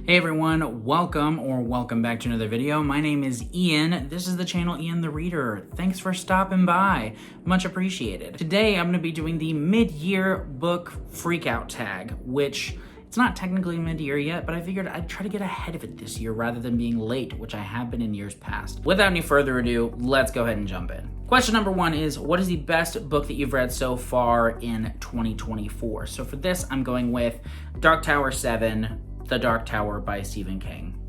Hey everyone, welcome back to another video. My name is Ian. This is the channel Ian the Reader. Thanks for stopping by. Much appreciated. Today I'm going to be doing the mid-year book freakout tag, which it's not technically mid-year yet, but I figured I'd try to get ahead of it this year rather than being late, which I have been in years past. Without any further ado, let's go ahead and jump in. Question number one is, what is the best book that you've read so far in 2024? So for this, I'm going with Dark Tower 7, The Dark Tower by Stephen King.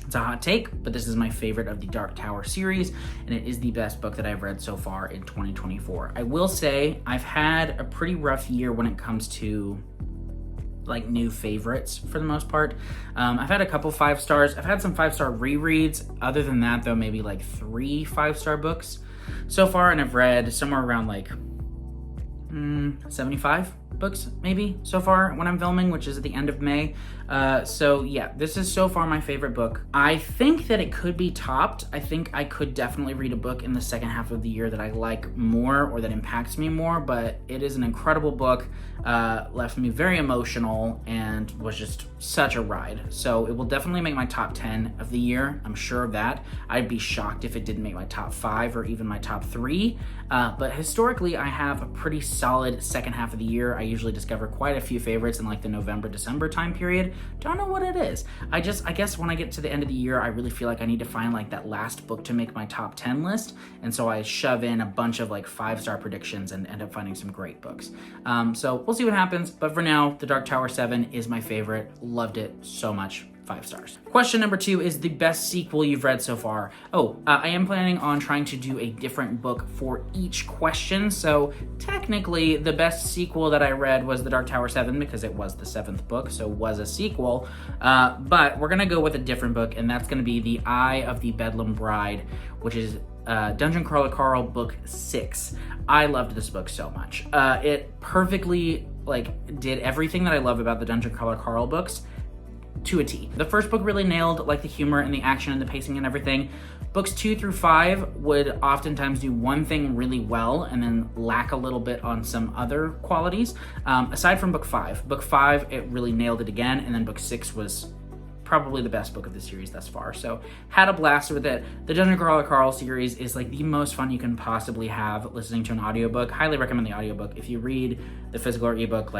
It's a hot take, but this is my favorite of the Dark Tower series, and it is the best book that I've read so far in 2024. I will say I've had a pretty rough year when it comes to like new favorites for the most part. I've had a couple 5 stars. I've had some 5-star rereads. Other than that, though, maybe like 3 5-star books so far, and I've read somewhere around like 75 books maybe so far when I'm filming, which is at the end of May. So yeah, this is so far my favorite book. I think that it could be topped. I think I could definitely read a book in the second half of the year that I like more or that impacts me more, but it is an incredible book, left me very emotional and was just such a ride. So it will definitely make my top 10 of the year. I'm sure of that. I'd be shocked if it didn't make my top 5 or even my top 3. But historically, I have a pretty solid second half of the year. I usually discover quite a few favorites in like the November-December time period. Don't know what it is. I guess when I get to the end of the year, I really feel like I need to find like that last book to make my top 10 list. And so I shove in a bunch of like 5-star predictions and end up finding some great books. So we'll see what happens. But for now, The Dark Tower 7 is my favorite. Loved it so much. 5 stars. Question number 2 is the best sequel you've read so far. I am planning on trying to do a different book for each question. So technically the best sequel that I read was The Dark Tower 7 because it was the 7th book, so it was a sequel. But we're gonna go with a different book, and that's gonna be The Eye of the Bedlam Bride, which is Dungeon Crawler Carl book 6. I loved this book so much. It perfectly did everything that I love about the Dungeon Crawler Carl books to a T. The first book really nailed like the humor and the action and the pacing and everything. Books 2 through 5 would oftentimes do one thing really well and then lack a little bit on some other qualities. Aside from book 5, it really nailed it again, and then book 6 was probably the best book of the series thus far. So had a blast with it. The Dungeon Crawler Carl series is like the most fun you can possibly have listening to an audiobook. Highly recommend the audiobook. If you read the physical or ebook,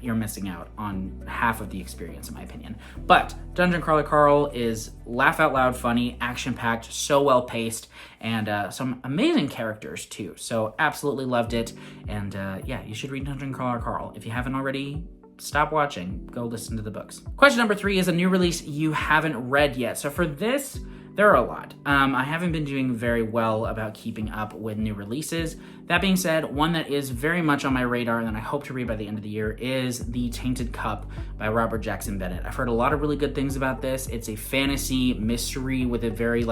you're missing out on half of the experience, in my opinion. But Dungeon Crawler Carl is laugh out loud funny, action-packed, so well paced, and some amazing characters too. So absolutely loved it. And yeah, you should read Dungeon Crawler Carl. If you haven't already, stop watching, go listen to the books. Question number 3 is a new release you haven't read yet. So for this, there are a lot. I haven't been doing very well about keeping up with new releases. That being said, one that is very much on my radar and that I hope to read by the end of the year is The Tainted Cup by Robert Jackson Bennett. I've heard a lot of really good things about this. It's a fantasy mystery with a very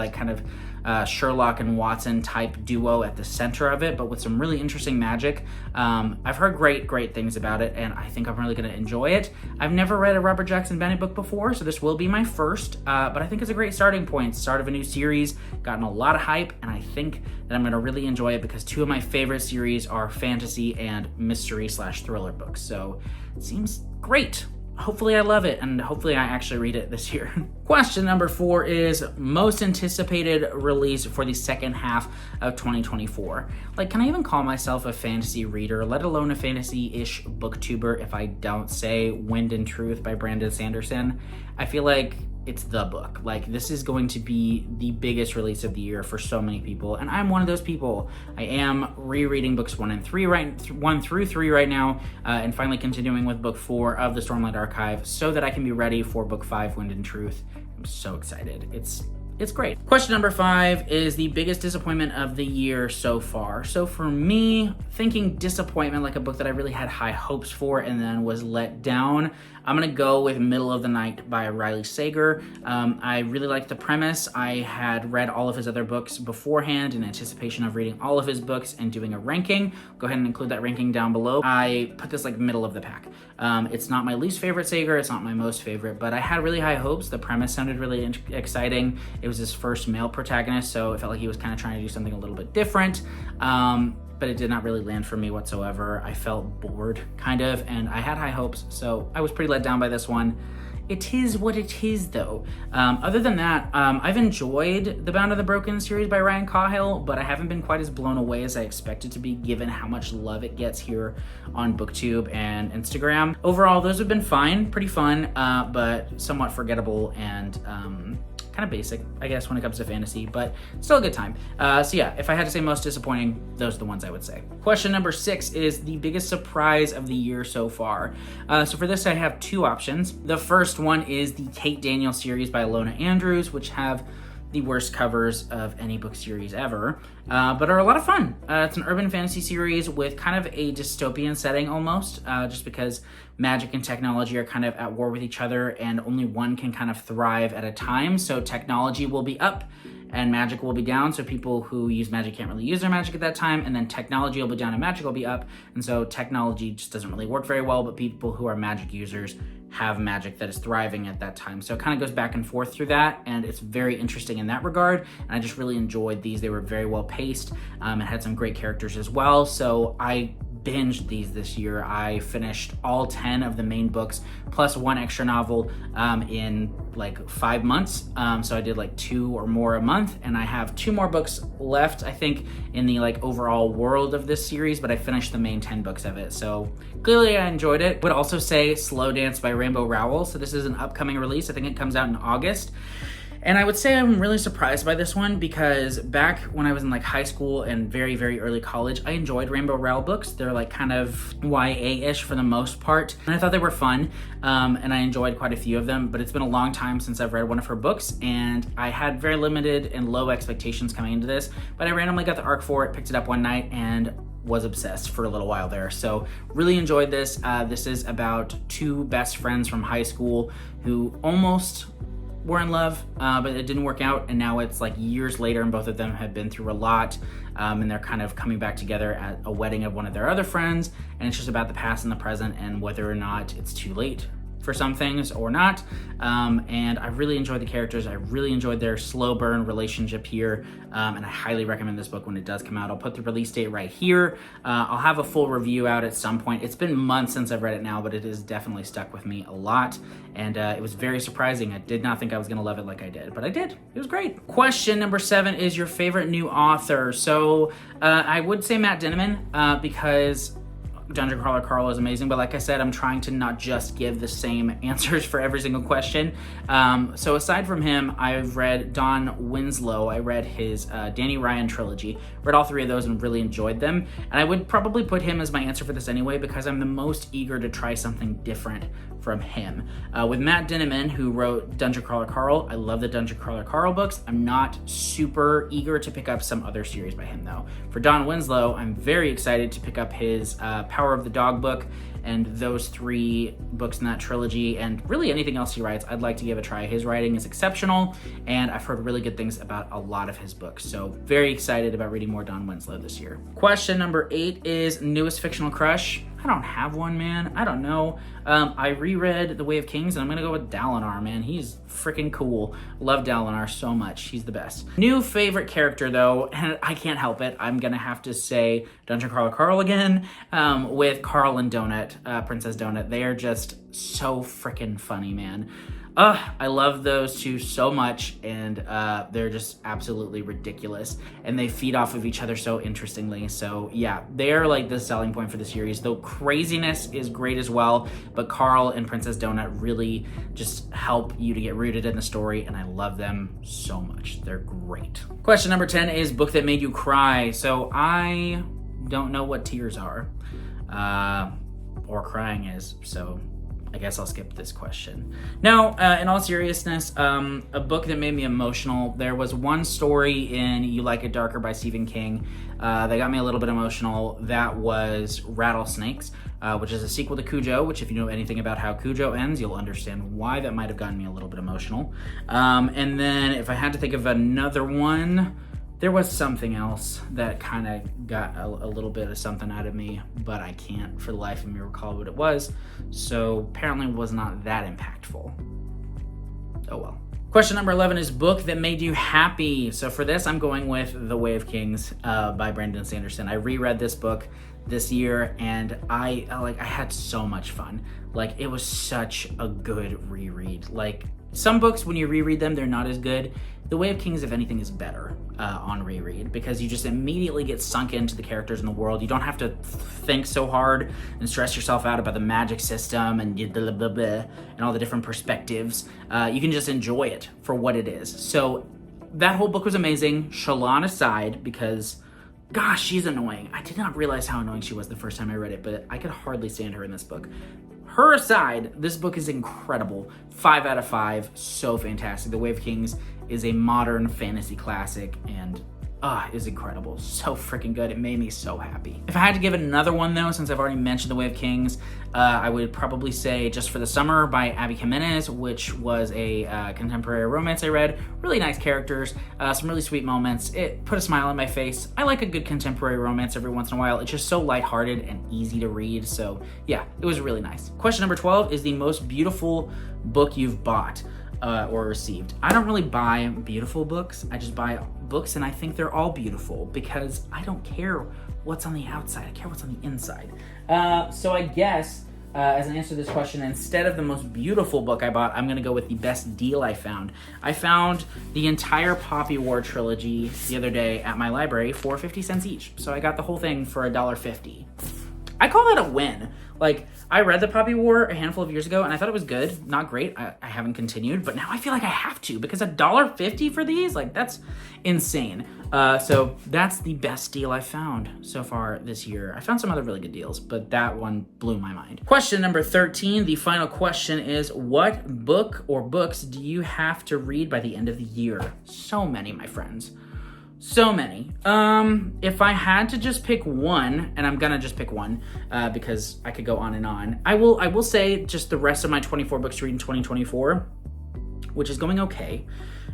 Sherlock and Watson type duo at the center of it, but with some really interesting magic. I've heard great things about it, and I think I'm really gonna enjoy it. I've never read a Robert Jackson Bennett book before, so this will be my first, but I think it's a great starting point. Start of a new series, gotten a lot of hype, and I think that I'm gonna really enjoy it because 2 of my favorite series are fantasy and mystery/thriller books. So it seems great. Hopefully I love it, and hopefully I actually read it this year. Question number 4 is most anticipated release for the second half of 2024. Can I even call myself a fantasy reader, let alone a fantasy-ish booktuber, if I don't say Wind and Truth by Brandon Sanderson? I feel like it's the book. This is going to be the biggest release of the year for so many people, and I'm one of those people. I am rereading books 1 through 3 right now, and finally continuing with book 4 of the Stormlight Archive so that I can be ready for book 5, Wind and Truth. I'm so excited. It's great. Question number 5 is the biggest disappointment of the year so far. So for me, thinking disappointment, like a book that I really had high hopes for and then was let down, I'm gonna go with Middle of the Night by Riley Sager. I really liked the premise. I had read all of his other books beforehand in anticipation of reading all of his books and doing a ranking. Go ahead and include that ranking down below. I put this middle of the pack. It's not my least favorite Sager, it's not my most favorite, but I had really high hopes. The premise sounded really exciting. It was his first male protagonist, so it felt like he was kind of trying to do something a little bit different. But it did not really land for me whatsoever. I felt bored, kind of, and I had high hopes, so I was pretty let down by this one. it is what it is, though. Other than that, I've enjoyed the Bound of the Broken series by Ryan Cahill, but I haven't been quite as blown away as I expected to be, given how much love it gets here on BookTube and Instagram. Overall, those have been fine, pretty fun, but somewhat forgettable and kind of basic, I guess, when it comes to fantasy, but still a good time. So yeah, if I had to say most disappointing, those are the ones I would say. Question number 6 is the biggest surprise of the year so far. So for this, I have 2 options. The first one is the Kate Daniel series by Alona Andrews, which have the worst covers of any book series ever, but are a lot of fun. It's an urban fantasy series with kind of a dystopian setting almost, just because magic and technology are kind of at war with each other and only one can kind of thrive at a time. So technology will be up and magic will be down. So people who use magic can't really use their magic at that time. And then technology will be down and magic will be up. And so technology just doesn't really work very well, but people who are magic users have magic that is thriving at that time. So it kind of goes back and forth through that, and it's very interesting in that regard. And I just really enjoyed these. They were very well paced and had some great characters as well. So I binged these this year. I finished all 10 of the main books plus one extra novel in like 5 months. So I did like 2 or more a month, and I have 2 more books left, I think, in the like overall world of this series, but I finished the main 10 books of it. So clearly I enjoyed it. Would also say Slow Dance by Rainbow Rowell. So this is an upcoming release. I think it comes out in August. And I would say I'm really surprised by this one because back when I was in like high school and very, very early college, I enjoyed Rainbow Rowell books. They're like kind of YA-ish for the most part. And I thought they were fun, and I enjoyed quite a few of them, but it's been a long time since I've read one of her books, and I had very limited and low expectations coming into this, but I randomly got the ARC for it, picked it up one night, and was obsessed for a little while there. So really enjoyed this. This is about 2 best friends from high school who almost were in love, but it didn't work out, and now it's like years later and both of them have been through a lot, and they're kind of coming back together at a wedding of one of their other friends, and it's just about the past and the present and whether or not it's too late for some things or not. And I really enjoyed the characters. I really enjoyed their slow burn relationship here, and I highly recommend this book when it does come out. I'll put the release date right here. I'll have a full review out at some point. It's been months since I've read it now, but it has definitely stuck with me a lot, and it was very surprising. I did not think I was gonna love it like I did, but I did. It was great. Question number 7 is your favorite new author. So I would say Matt Dinniman, because Dungeon Crawler Carl is amazing, but like I said, I'm trying to not just give the same answers for every single question. So aside from him, I've read Don Winslow. I read his Danny Ryan trilogy, read all 3 of those and really enjoyed them. And I would probably put him as my answer for this anyway, because I'm the most eager to try something different from him. With Matt Dinniman, who wrote Dungeon Crawler Carl, I love the Dungeon Crawler Carl books. I'm not super eager to pick up some other series by him though. For Don Winslow, I'm very excited to pick up his Power of the Dog book and those 3 books in that trilogy, and really anything else he writes, I'd like to give a try. His writing is exceptional, and I've heard really good things about a lot of his books. So very excited about reading more Don Winslow this year. Question number 8 is newest fictional crush. I don't have one, man. I don't know. I reread The Way of Kings, and I'm gonna go with Dalinar, man. He's freaking cool. Love Dalinar so much. He's the best. New favorite character, though, and I can't help it. I'm gonna have to say Dungeon Crawler Carl again, with Carl and Donut, Princess Donut. They are just so freaking funny, man. I love those 2 so much, and they're just absolutely ridiculous, and they feed off of each other so interestingly. So yeah, they're like the selling point for the series. Though craziness is great as well, but Carl and Princess Donut really just help you to get rooted in the story, and I love them so much. They're great. Question number 10 is book that made you cry. So I don't know what tears are, or crying is, so I guess I'll skip this question. No, in all seriousness, a book that made me emotional. There was one story in You Like It Darker by Stephen King that got me a little bit emotional. That was Rattlesnakes, which is a sequel to Cujo, which if you know anything about how Cujo ends, you'll understand why that might have gotten me a little bit emotional. And then if I had to think of another one, there was something else that kind of got a little bit of something out of me, but I can't for the life of me recall what it was. So apparently it was not that impactful. Oh well. Question number 11 is book that made you happy. So for this, I'm going with The Way of Kings by Brandon Sanderson. I reread this book this year, and I had so much fun. Like, it was such a good reread. Like, some books, when you reread them, they're not as good. The Way of Kings, if anything, is better on reread, because you just immediately get sunk into the characters in the world. You don't have to think so hard and stress yourself out about the magic system and blah, blah, blah, and all the different perspectives. You can just enjoy it for what it is. So that whole book was amazing. Shallan aside, because gosh, she's annoying. I did not realize how annoying she was the first time I read it, but I could hardly stand her in this book. Her aside, this book is incredible. 5 out of 5, so fantastic. The Way of Kings is a modern fantasy classic, and is incredible. So freaking good. It made me so happy. If I had to give it another one though, since I've already mentioned The Way of Kings, I would probably say Just for the Summer by Abby Jimenez, which was a contemporary romance I read. Really nice characters, some really sweet moments. It put a smile on my face. I like a good contemporary romance every once in a while. It's just so lighthearted and easy to read. So yeah, it was really nice. Question number 12 is the most beautiful book you've bought or received. I don't really buy beautiful books. I just buy books and I think they're all beautiful because I don't care what's on the outside. I care what's on the inside. So I guess as an answer to this question, instead of the most beautiful book I bought, I'm gonna go with the best deal I found. I found the entire Poppy War trilogy the other day at my library for 50 cents each. So I got the whole thing for $1.50. I call that a win. Like, I read the Poppy War a handful of years ago and I thought it was good, not great. I haven't continued, but now I feel like I have to, because $1.50 for these, like, that's insane. So that's the best deal I found so far this year. I found some other really good deals, but that one blew my mind. Question number 13, the final question is, what book or books do you have to read by the end of the year? So many, my friends. So many. If I had to just pick one, and I'm gonna just pick one because I could go on and on, I will say just the rest of my 24 books to read in 2024, which is going okay.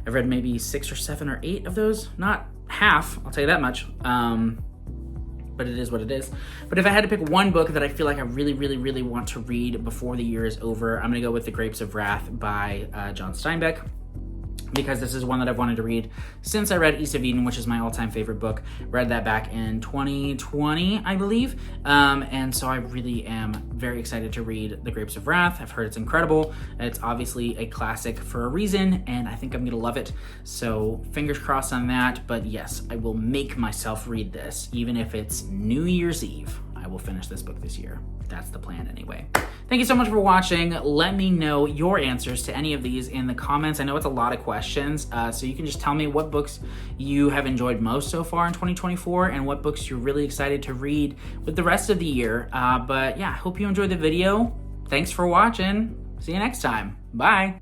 I've read maybe 6 or 7 or 8 of those, not half, I'll tell you that much. But it is what it is. But if I had to pick one book that I feel like I really, really, really want to read before the year is over, I'm gonna go with The Grapes of Wrath by John Steinbeck, because this is one that I've wanted to read since I read East of Eden, which is my all-time favorite book. Read that back in 2020, I believe. And so I really am very excited to read The Grapes of Wrath. I've heard it's incredible. It's obviously a classic for a reason, and I think I'm gonna love it. So fingers crossed on that. But yes, I will make myself read this, even if it's New Year's Eve. I will finish this book this year. That's the plan anyway. Thank you so much for watching. Let me know your answers to any of these in the comments. I know it's a lot of questions, so you can just tell me what books you have enjoyed most so far in 2024 and what books you're really excited to read with the rest of the year. But yeah, hope you enjoyed the video. Thanks for watching. See you next time. Bye.